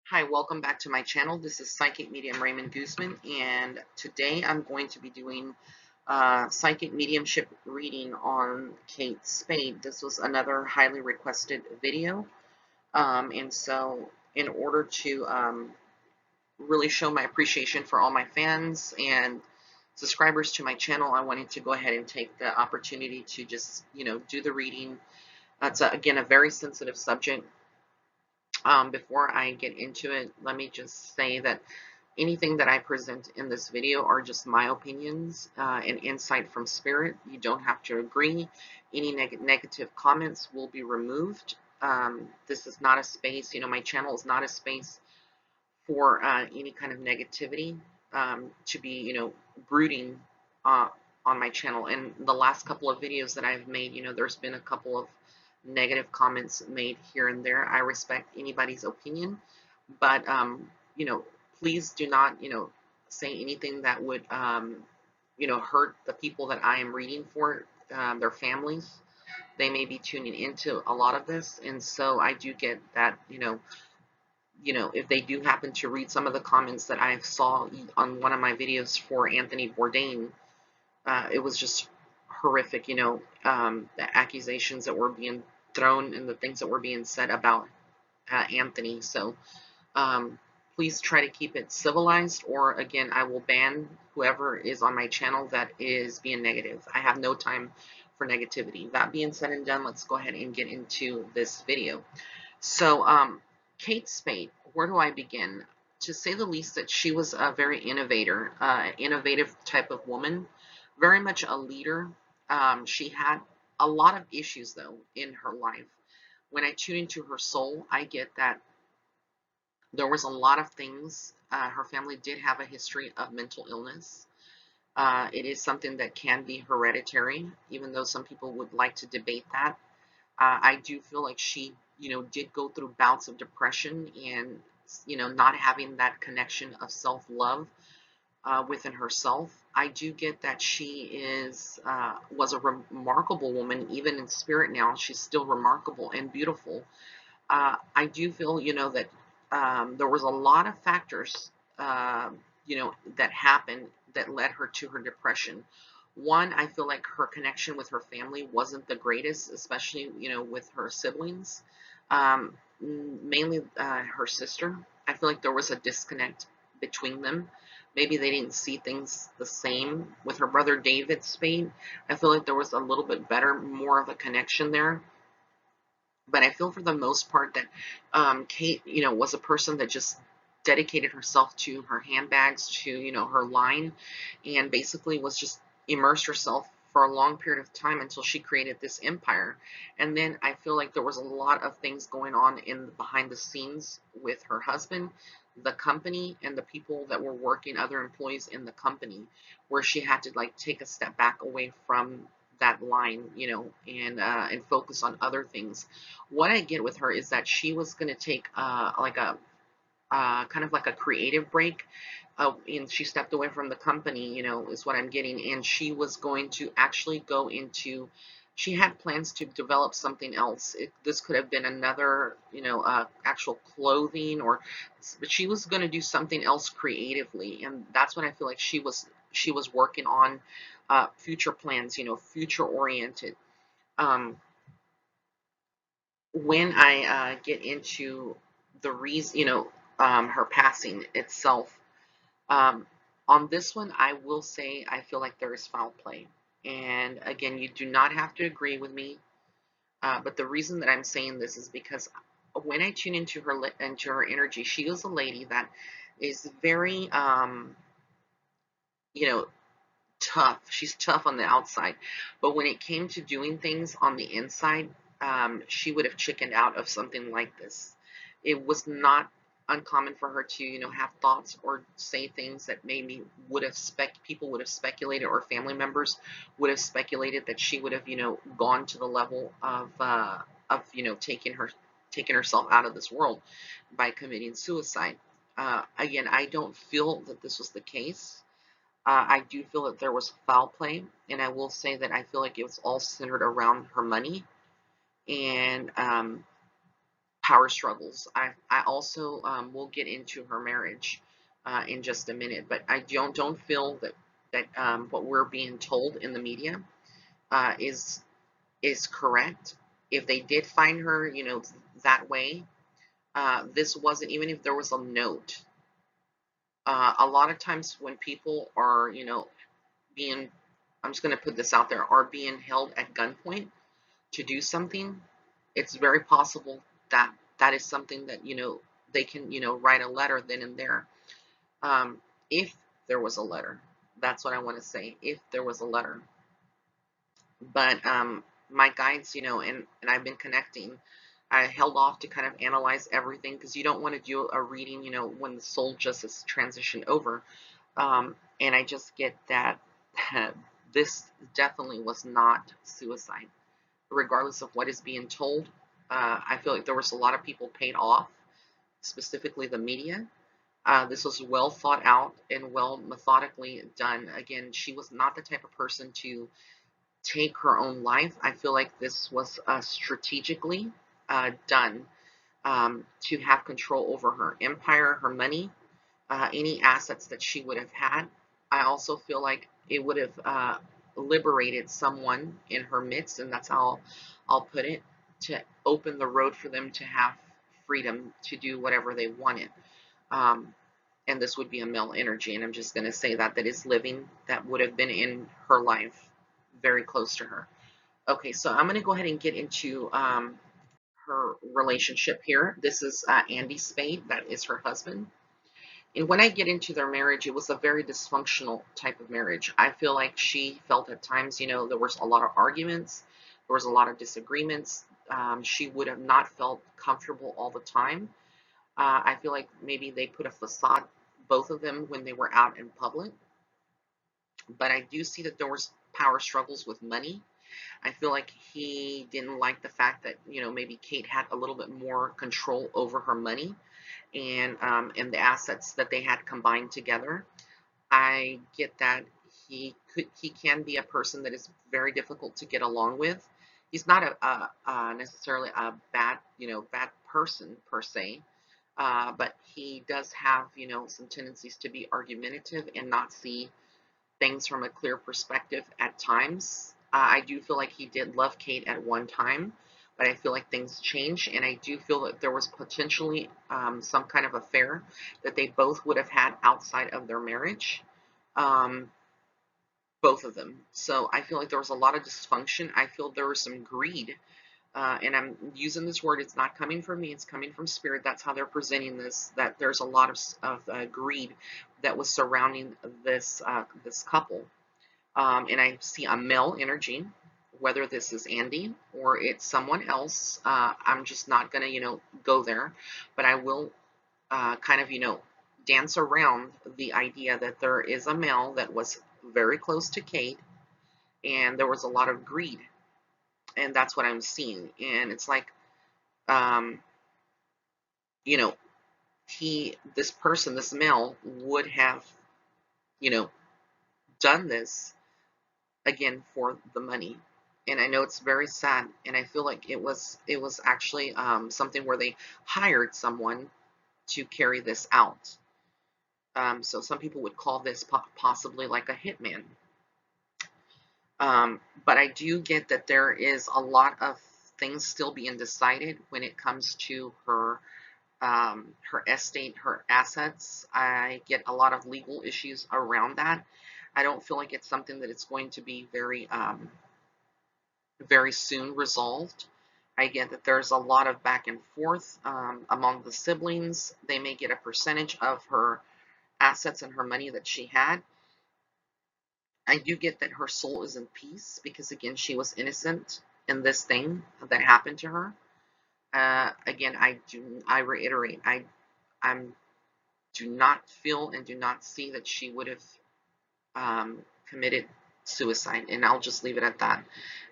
Hi, welcome back to my channel. This is Psychic Medium Raymond Guzman, and today I'm going to be doing Psychic Mediumship reading on Kate Spade. This was another highly requested video, and so in order to really show my appreciation for all my fans and subscribers to my channel, I wanted to go ahead and take the opportunity to just, do the reading. That's, again, a very sensitive subject. Before I get into it, let me just say that anything that I present in this video are just my opinions and insight from spirit. You don't have to agree. Any negative comments will be removed. This is not a space, my channel is not a space for any kind of negativity to be, brooding uh, on my channel. And the last couple of videos that I've made, there's been a couple of negative comments made here and there. I respect anybody's opinion, but please do not, say anything that would, hurt the people that I am reading for, their families. They may be tuning into a lot of this, and so I do get that, if they do happen to read some of the comments that I saw on one of my videos for Anthony Bourdain, it was just horrific, the accusations that were being thrown and the things that were being said about Anthony. So please try to keep it civilized, or again, I will ban whoever is on my channel that is being negative. I have no time for negativity. That being said and done, let's go ahead and get into this video. So, Kate Spade, where do I begin? To say the least, that she was a very innovative type of woman, very much a leader. She had a lot of issues, though, in her life. When I tune into her soul, I get that there was a lot of things. Her family did have a history of mental illness. It is something that can be hereditary, even though some people would like to debate that. I do feel like she, did go through bouts of depression and, not having that connection of self-love within herself. I do get that she was a remarkable woman, even in spirit now. She's still remarkable and beautiful. I do feel, that there was a lot of factors, that happened that led her to her depression. One, I feel like her connection with her family wasn't the greatest, especially, with her siblings, mainly her sister. I feel like there was a disconnect between them. Maybe they didn't see things the same. With her brother David Spade, I feel like there was a little bit better, more of a connection there. But I feel for the most part that Kate, was a person that just dedicated herself to her handbags, to, her line, and basically was just immersed herself for a long period of time until she created this empire. And then I feel like there was a lot of things going on in behind the scenes with her husband, the company, and the people that were working, other employees in the company, where she had to like take a step back away from that line, and focus on other things. What I get with her is that she was going to take like a kind of like a creative break, and she stepped away from the company, is what I'm getting. And she was going to actually go into, she had plans to develop something else. This could have been another, actual clothing, but she was going to do something else creatively. And that's what I feel like she was working on, future plans, future oriented. Um, when I get into the reason, her passing itself, um, on this one, I will say I feel like there is foul play. And again, you do not have to agree with me, but the reason that I'm saying this is because when I tune into her energy, she is a lady that is very, you know, tough. She's tough on the outside, but when it came to doing things on the inside, she would have chickened out of something like this. It was not uncommon for her to, have thoughts or say things that maybe people would have speculated, or family members would have speculated that she would have, gone to the level of taking herself out of this world by committing suicide. Again, I don't feel that this was the case. I do feel that there was foul play, and I will say that I feel like it was all centered around her money. And power struggles. I also will get into her marriage in just a minute, but I don't feel that what we're being told in the media uh, is is correct. If they did find her, that way, this wasn't, even if there was a note. A lot of times when people are, being, I'm just going to put this out there, are being held at gunpoint to do something, it's very possible that that is something that, they can, write a letter then and there. Um, if there was a letter, that's what I want to say. If there was a letter, but my guides, and I've been connecting. I held off to kind of analyze everything because you don't want to do a reading, when the soul just has transitioned over. And I just get that this definitely was not suicide, regardless of what is being told. I feel like there was a lot of people paid off, specifically the media. This was well thought out and well methodically done. Again, she was not the type of person to take her own life. I feel like this was strategically done to have control over her empire, her money, any assets that she would have had. I also feel like it would have liberated someone in her midst, and that's how I'll put it, to open the road for them to have freedom to do whatever they wanted. Um, and this would be a male energy, and I'm just going to say that is living, that would have been in her life, very close to her. Okay, so I'm going to go ahead and get into her relationship here. This is Andy Spade, that is her husband. And when I get into their marriage, it was a very dysfunctional type of marriage. I feel like she felt at times, there was a lot of arguments, there was a lot of disagreements. She would have not felt comfortable all the time. I feel like maybe they put a facade, both of them, when they were out in public. But I do see that there was power struggles with money. I feel like he didn't like the fact that, maybe Kate had a little bit more control over her money and the assets that they had combined together. I get that he can be a person that is very difficult to get along with. He's not a necessarily a bad person per se, but he does have, some tendencies to be argumentative and not see things from a clear perspective at times. I do feel like he did love Kate at one time, but I feel like things change, and I do feel that there was potentially some kind of affair that they both would have had outside of their marriage, um, both of them. So I feel like there was a lot of dysfunction. I feel there was some greed, and I'm using this word, it's not coming from me, it's coming from spirit. That's how they're presenting this, that there's a lot of greed that was surrounding this couple. And I see a male energy, whether this is Andy or it's someone else. I'm just not going to, go there, but I will kind of, dance around the idea that there is a male that was very close to Kate, and there was a lot of greed, and that's what I'm seeing. And it's like, um, you know, this person, this male, would have, you know, done this again for the money. And I know it's very sad, and I feel like it was actually something where they hired someone to carry this out. So some people would call this possibly like a hitman. But I do get that there is a lot of things still being decided when it comes to her estate, her assets. I get a lot of legal issues around that. I don't feel like it's something that it's going to be very soon resolved. I get that there's a lot of back and forth among the siblings. They may get a percentage of her assets and her money that she had. I do get that her soul is in peace because, again, she was innocent in this thing that happened to her. Again, I reiterate, I do not feel and do not see that she would have committed suicide, and I'll just leave it at that.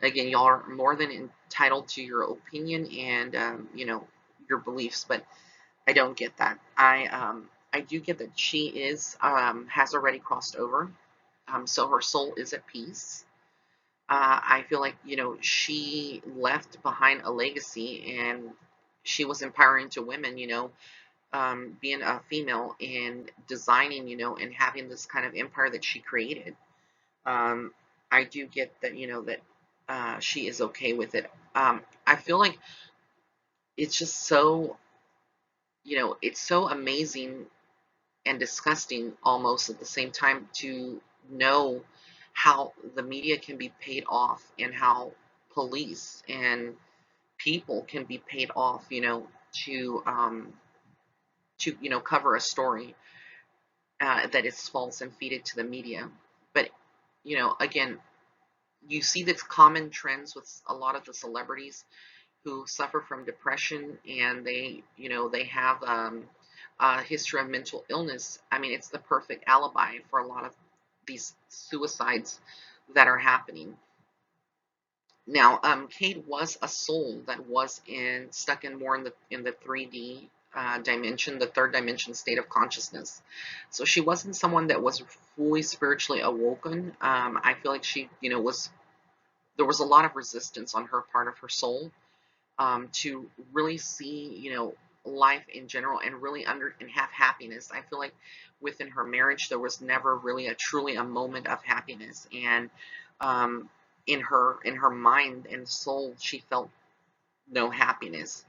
Again, y'all are more than entitled to your opinion and your beliefs, but I don't get that. I do get that she is has already crossed over, so her soul is at peace. I feel like she left behind a legacy, and she was empowering to women, being a female and designing, and having this kind of empire that she created. Um, I do get that, that she is okay with it. I feel like it's just so, it's so amazing and disgusting almost at the same time to know how the media can be paid off and how police and people can be paid off, to cover a story that is false and feed it to the media. But again, you see this common trends with a lot of the celebrities who suffer from depression, and they have a history of mental illness. I mean, it's the perfect alibi for a lot of these suicides that are happening. Now, Kate was a soul that was stuck in more in the 3D dimension, the third dimension state of consciousness. So she wasn't someone that was fully spiritually awoken. I feel like she, was there was a lot of resistance on her part of her soul, to really see, life in general and really and have happiness. I feel like within her marriage, there was never really truly a moment of happiness. And um, in her mind and soul, she felt no happiness.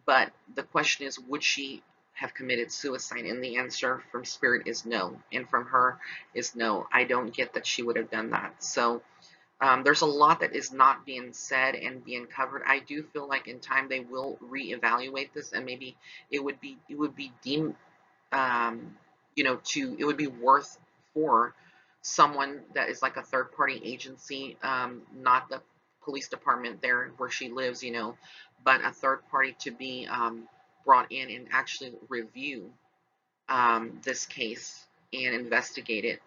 But the question is, would she have committed suicide? And the answer from spirit is no, and from her is no. I don't get that she would have done that. So there's a lot that is not being said and being covered. I do feel like in time they will reevaluate this, and maybe it would be deemed, it would be worth for someone that is like a third party agency, not the police department there where she lives, but a third party to be brought in and actually review this case and investigate it,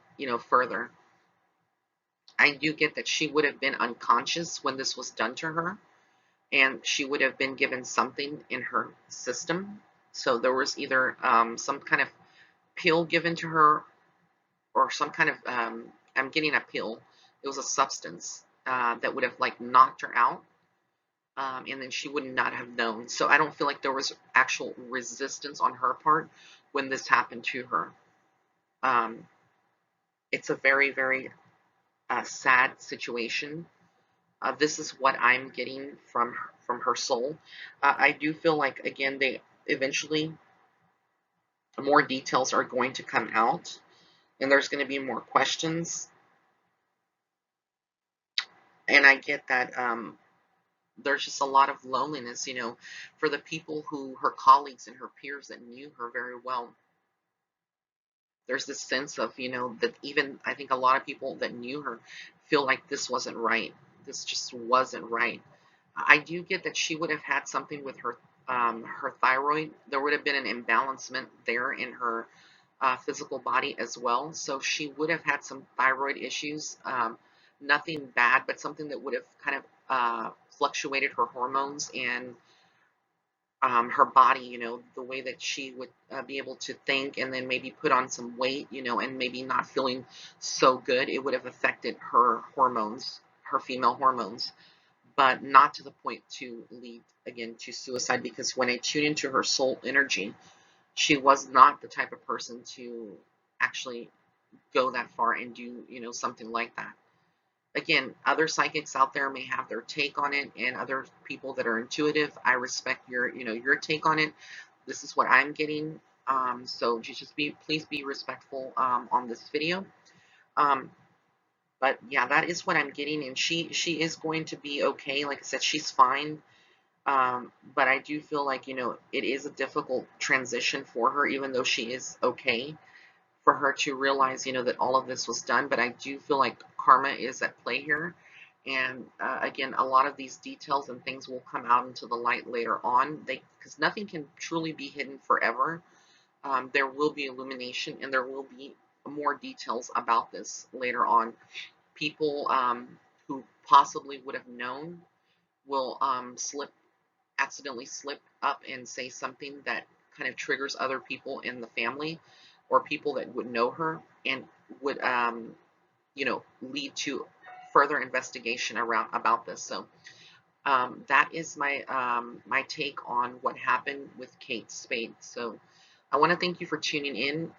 further. I do get that she would have been unconscious when this was done to her, and she would have been given something in her system. So there was either some kind of pill given to her, or some kind of, I'm getting a pill. It was a substance that would have like knocked her out, and then she would not have known. So I don't feel like there was actual resistance on her part when this happened to her. Um, it's a very, very sad situation. This is what I'm getting from her soul. I do feel like, again, they eventually, more details are going to come out, and there's going to be more questions. And I get that there's just a lot of loneliness, for the people who, her colleagues and her peers that knew her very well. There's this sense of, that even I think a lot of people that knew her feel like this wasn't right. This just wasn't right. I do get that she would have had something with her thyroid. There would have been an imbalancement there in her physical body as well. So she would have had some thyroid issues. Nothing bad, but something that would have kind of fluctuated her hormones and her body, the way that she would be able to think, and then maybe put on some weight, and maybe not feeling so good. It would have affected her hormones, her female hormones, but not to the point to lead again to suicide, because when I tune into her soul energy, she was not the type of person to actually go that far and do, something like that. Again, other psychics out there may have their take on it, and other people that are intuitive, I respect your take on it. This is what I'm getting. So just please be respectful on this video. Um, but yeah, that is what I'm getting, and she is going to be okay. Like I said, she's fine. But I do feel like, it is a difficult transition for her, even though she is okay, for her to realize, that all of this was done. But I do feel like karma is at play here. And again, a lot of these details and things will come out into the light later on. Because nothing can truly be hidden forever. There will be illumination, and there will be more details about this later on. People who possibly would have known will accidentally slip up and say something that kind of triggers other people in the family, or people that would know her, and would lead to further investigation about this. So That is my my take on what happened with Kate Spade. So I want to thank you for tuning in.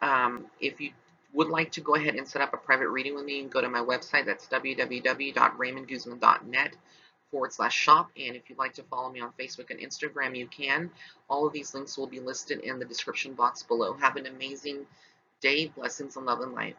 If you would like to go ahead and set up a private reading with me, and go to my website. That's www.raymondguzman.net/shop. And if you'd like to follow me on Facebook and Instagram, you can. All of these links will be listed in the description box below. Have an amazing day. Blessings and love and light.